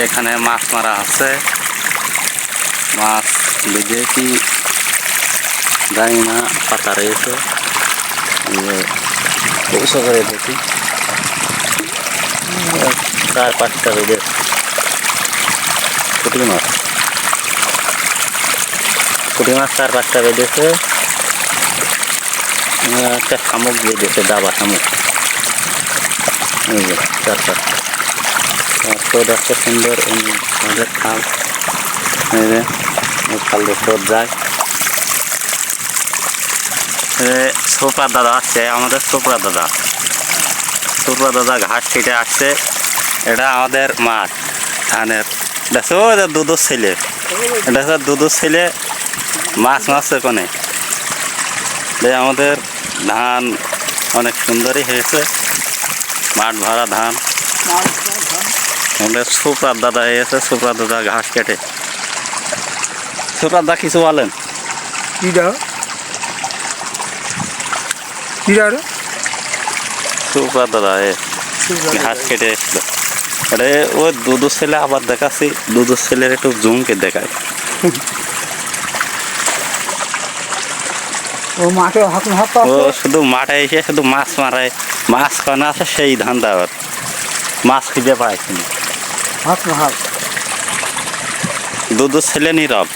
এখানে মাছ মারা আছে, মাছ বেঁধে কি জানি না, পাতা রয়েছে উঁচু করে দেখি। 4-5টা বেঁধে পুঁটি মাছ, 4-5টা বেঁধেছে। একটা শামুক বেঁধেছে, দাবা শামুক, 4-5টা। তো দেখতে সুন্দর আমাদের খাল, খাল দেখতে যায়। সোপরা দাদা আসছে, আমাদের সোপরা দাদা ঘাস কেটে আসছে। এটা আমাদের মাঠ ধানের, দেখো দুধের ছেলে, এটা হচ্ছে দুধের ছেলে, মাছ কোনে। আমাদের ধান অনেক সুন্দরই হয়েছে, মাঠ ভরা ধান। আমাদের সুপ্রাত দাদা এসে, সুপ্রাত দাদা ঘাস কেটে। সুপ্রাত দা কিছু বলেন? সুপ্রাত দাদা ঘাস কেটে এসলো। আরে ওই দুধের ছেলে আবার দেখাচ্ছি, দুধের ছেলের একটু জুমকে দেখায়। ও শুধু মাঠে এসে শুধু মাছ মারায়, মাছ কানা আছে সেই ধান্দা, আবার মাছ খুঁজে পায় কিন্তু। দুধের ছেলে নীরব।